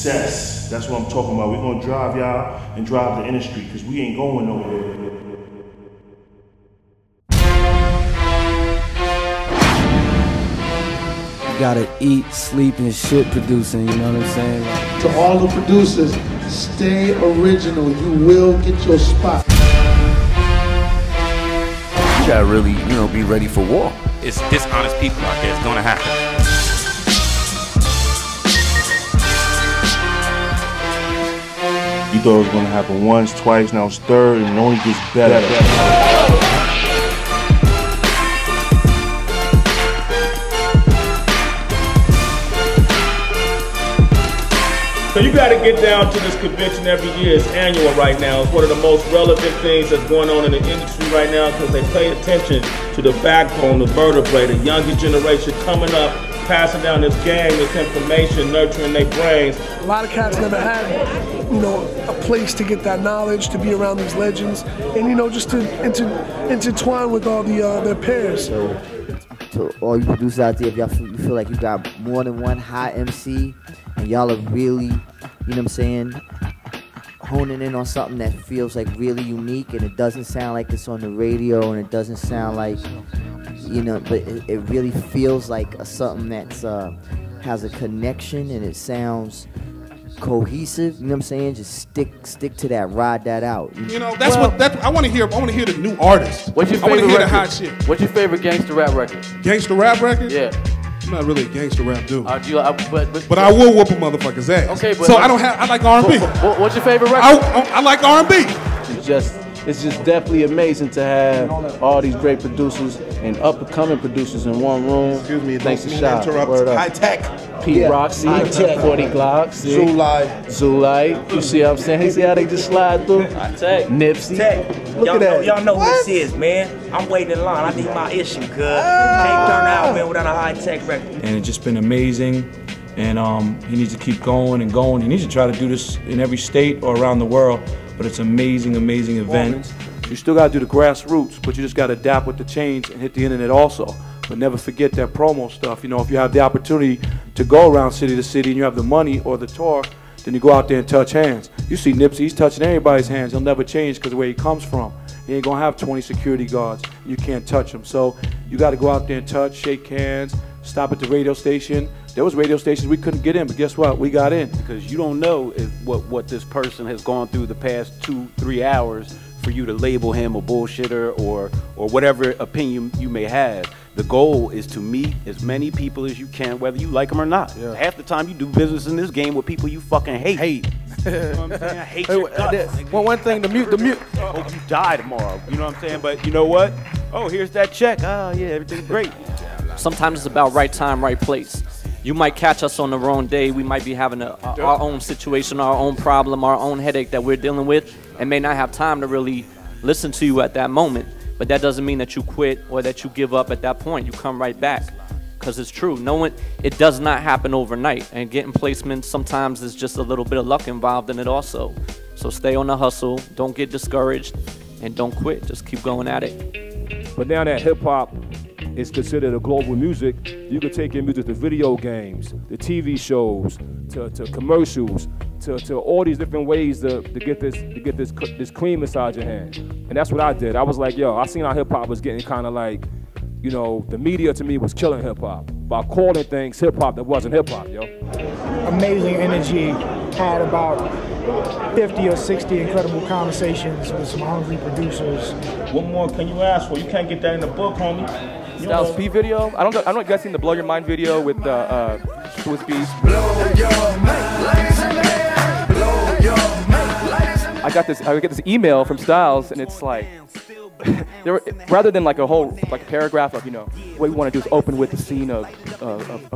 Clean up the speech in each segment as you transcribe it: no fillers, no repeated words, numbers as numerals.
success. That's what I'm talking about. We're gonna drive y'all and drive the industry, because we ain't going nowhere. You gotta eat, sleep, and shit producing, you know what I'm saying? To all the producers, stay original. You will get your spot. You gotta really, be ready for war. It's dishonest people out there. It's gonna happen. You thought it was gonna happen once, twice, now it's third, and it only gets better. So you got to get down to this convention every year. It's annual right now. It's one of the most relevant things that's going on in the industry right now, because they pay attention to the backbone, the vertebrae, the younger generation coming up, passing down this game, this information, nurturing their brains. A lot of cats never had, a place to get that knowledge, to be around these legends, and just to intertwine with all their peers. So, to all you producers out there, if you feel like you got more than one hot MC, and y'all are really, honing in on something that feels like really unique, and it doesn't sound like it's on the radio, and it doesn't sound like, but it really feels like something that's has a connection, and it sounds cohesive. Just stick to that, ride that out. I want to hear. I want to hear the new artists. What's your I want to favorite hear the hot record? shit. What's your favorite gangster rap record? Gangster rap record? Yeah. I'm not really a gangster rap dude. But I will whoop a motherfucker's ass. Okay, but so I like R&B. What's your favorite record? I like R&B. It's just definitely amazing to have all these great producers and up-and-coming producers in one room. Excuse me, thanks to don't Shop. interrupt. High Tech. Pete Roxy, 40 Glocks, Zulite. You see what I'm saying? You see how they just slide through? Tech. Nipsey. Look at that. Y'all know who this is, man. I'm waiting in line. I need my issue, cuz. Can't turn the album without a High Tech record. And it's just been amazing. And he needs to keep going and going. He needs to try to do this in every state or around the world. But it's an amazing, amazing event. You still got to do the grassroots, but you just got to adapt with the change and hit the internet also. But never forget that promo stuff. If you have the opportunity to go around city to city and you have the money or the tour, then you go out there and touch hands. You see Nipsey, he's touching everybody's hands. He'll never change because of where he comes from. He ain't going to have 20 security guards. You can't touch him. So you got to go out there and touch, shake hands, stop at the radio station. There was radio stations we couldn't get in, but guess what? We got in. Because you don't know what this person has gone through the past 2-3 hours for you to label him a bullshitter or whatever opinion you may have. The goal is to meet as many people as you can, whether you like them or not. Yeah. Half the time you do business in this game with people you fucking hate. You know what I'm saying? I hate your guts. One thing, the mute. I hope you die tomorrow. You know what I'm saying? But you know what? Oh, here's that check. Oh, yeah, everything's great. Sometimes it's about right time, right place. You might catch us on the wrong day. We might be having our own situation, our own problem, our own headache that we're dealing with, and may not have time to really listen to you at that moment. But that doesn't mean that you quit or that you give up at that point. You come right back, because it's true. It does not happen overnight, and getting placements sometimes is just a little bit of luck involved in it also. So stay on the hustle, don't get discouraged, and don't quit. Just keep going at it. But now that hip-hop is considered a global music, you can take your music to video games, the TV shows, to commercials, to all these different ways to get this cream inside your hand. And that's what I did. I was like, yo, I seen how hip-hop was getting kind of like, the media to me was killing hip-hop by calling things hip-hop that wasn't hip-hop, yo. Amazing energy. Had about 50 or 60 incredible conversations with some hungry producers. What more can you ask for? You can't get that in the book, homie. Styles P video. I don't know if you guys seen the Blow Your Mind video with Swiss Beats. I get this email from Styles, and it's like, rather than like a whole paragraph of what we want to do is open with the scene of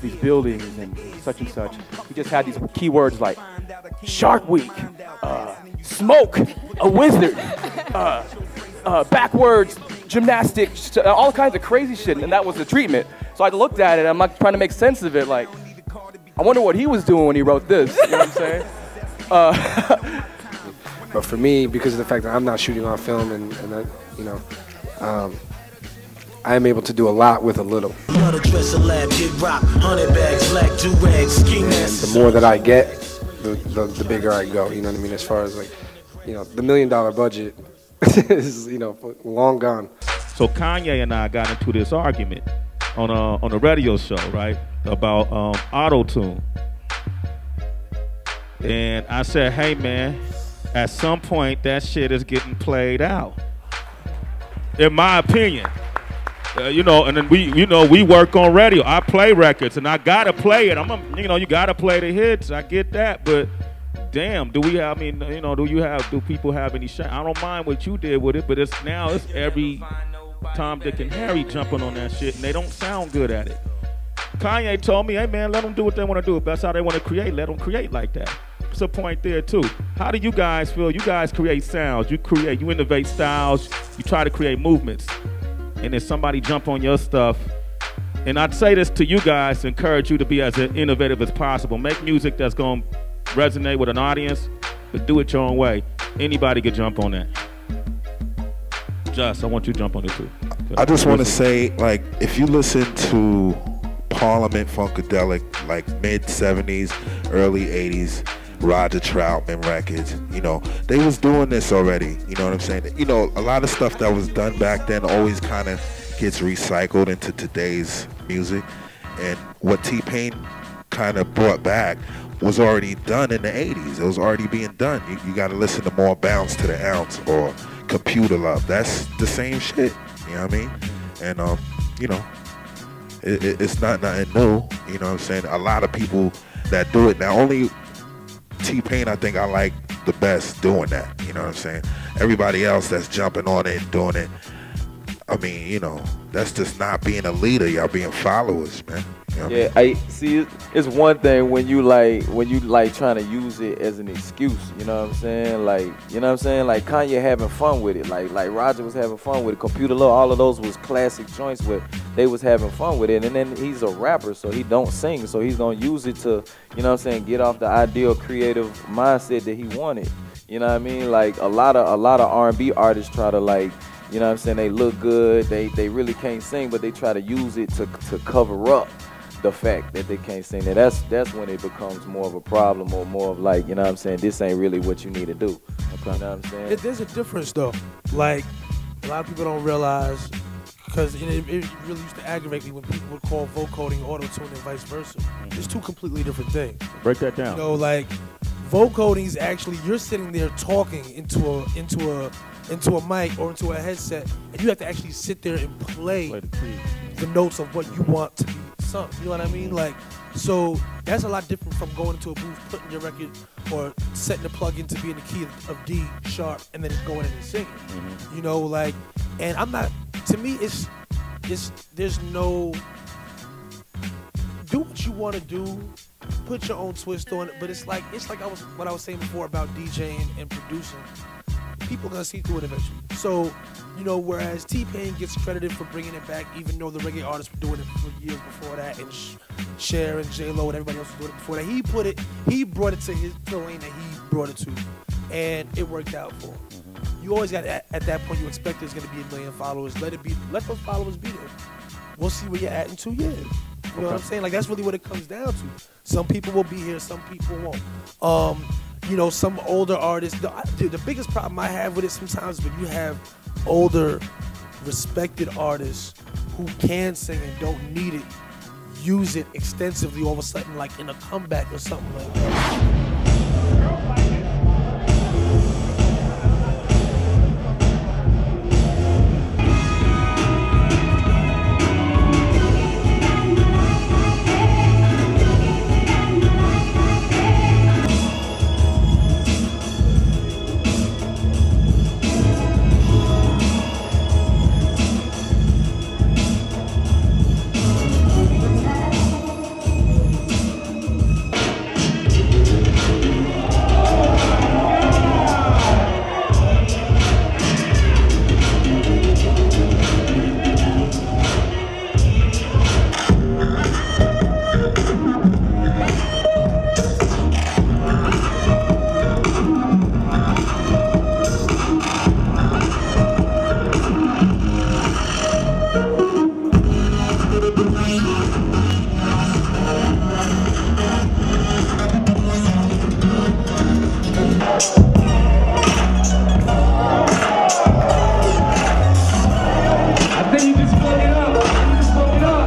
these buildings and such, we just had these keywords like Shark Week, smoke, a wizard, backwards gymnastics, all kinds of crazy shit, and that was the treatment. So I looked at it, I'm like trying to make sense of it, like, I wonder what he was doing when he wrote this, you know what I'm saying? But for me, because of the fact that I'm not shooting on film and I am able to do a lot with a little. And the more that I get, the bigger I go. You know what I mean? As far as like, you know, the $1 million budget is, you know, long gone. So Kanye and I got into this argument on a radio show, right, about auto-tune. And I said, hey man, at some point that shit is getting played out, in my opinion. You know, and then we work on radio. I play records and I gotta play it. You gotta play the hits. I get that, but damn, do people have any shame? I don't mind what you did with it, but it's every Tom, Dick, and Harry jumping on that shit, and they don't sound good at it. Kanye told me, hey man, let them do what they want to do. If that's how they want to create, let them create like that. There's a point there too. How do you guys feel? You guys create sounds, you innovate styles, you try to create movements, and then somebody jump on your stuff. And I'd say this to you guys to encourage you to be as innovative as possible. Make music that's going to resonate with an audience, but do it your own way. Anybody could jump on that. Just, I want you to jump on it too. I just want to say, like, if you listen to Parliament Funkadelic, like mid-70s, early 80s, Roger Troutman records, you know, they was doing this already, you know what I'm saying? You know, a lot of stuff that was done back then always kind of gets recycled into today's music, and what T-Pain kind of brought back was already done in the 80s. It was already being done. You got to listen to More Bounce to the Ounce or Computer Love. That's the same shit, you know what I mean? And, you know, it's not nothing new, you know what I'm saying? A lot of people that do it now, only T-Pain I think I like the best doing that, you know what I'm saying? Everybody else that's jumping on it and doing it, I mean, you know, that's just not being a leader. Y'all being followers, man. You know Yeah, I see. It's one thing when you like trying to use it as an excuse. You know what I'm saying? Like, you know what I'm saying? Like Kanye having fun with it. Like Roger was having fun with it. Computer Love. All of those was classic joints where they was having fun with it. And then he's a rapper, so he don't sing. So he's gonna use it to, you know what I'm saying, get off the ideal creative mindset that he wanted. You know what I mean? Like a lot of R&B artists try to, like, you know what I'm saying, they look good, they really can't sing, but they try to use it to cover up the fact that they can't sing. Now that's when it becomes more of a problem, or more of like, you know what I'm saying, this ain't really what you need to do. Okay. You know what I'm saying? There's a difference though. Like, a lot of people don't realize, because it really used to aggravate me when people would call vocoding auto-tune and vice versa. It's two completely different things. Break that down. You know, like, vocoding is actually, you're sitting there talking into a mic or into a headset, and you have to actually sit there and play the notes of what you want to be sung. You know what I mean? Like, so that's a lot different from going into a booth, putting your record or setting the plug in to be in the key of D sharp, and then just going in and singing. You know, like, and I'm not. To me, it's there's no. Do what you want to do. Put your own twist on it, but it's like what I was saying before about DJing and producing. People are gonna see through it eventually. So, you know, whereas T-Pain gets credited for bringing it back, even though the reggae artists were doing it for years before that, and Cher and J-Lo and everybody else was doing it before that, he brought it to the lane that he brought it to, and it worked out for him. You always got at that point, you expect there's gonna be 1 million followers. Let those followers be there. We'll see where you're at in 2 years. You know what I'm saying? Like, that's really what it comes down to. Some people will be here, some people won't. You know, some older artists, the biggest problem I have with it sometimes when you have older, respected artists who can sing and don't need it, use it extensively all of a sudden, like in a comeback or something like that. just fuck it up. You just fuck it up.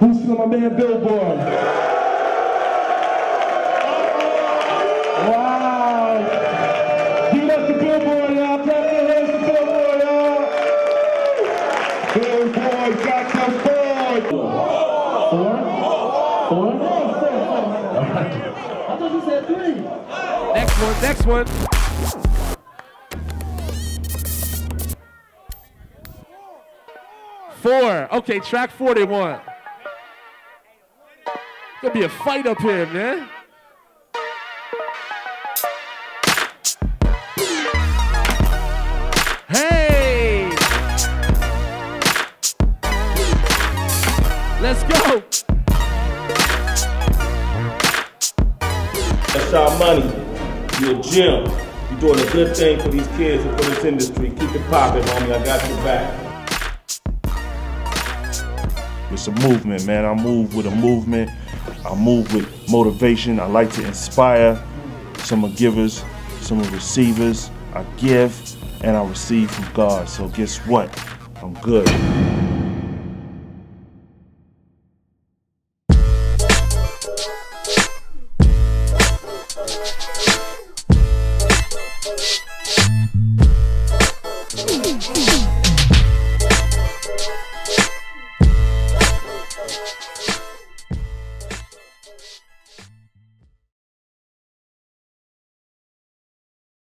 Who's feeling my man Billboard? Wow. Give it up to Billboard, y'all. Clap your hands to Billboard, y'all. Billboard got the board. Four? I thought you said 3. Next one. Four. Okay, track 41. Gonna be a fight up here, man. Hey! Let's go! That's our money. You're a gym. You're doing a good thing for these kids and for this industry. Keep it popping, homie. I got your back. It's a movement, man. I move with a movement. I move with motivation. I like to inspire. Some are givers, some are receivers. I give and I receive from God. So guess what? I'm good.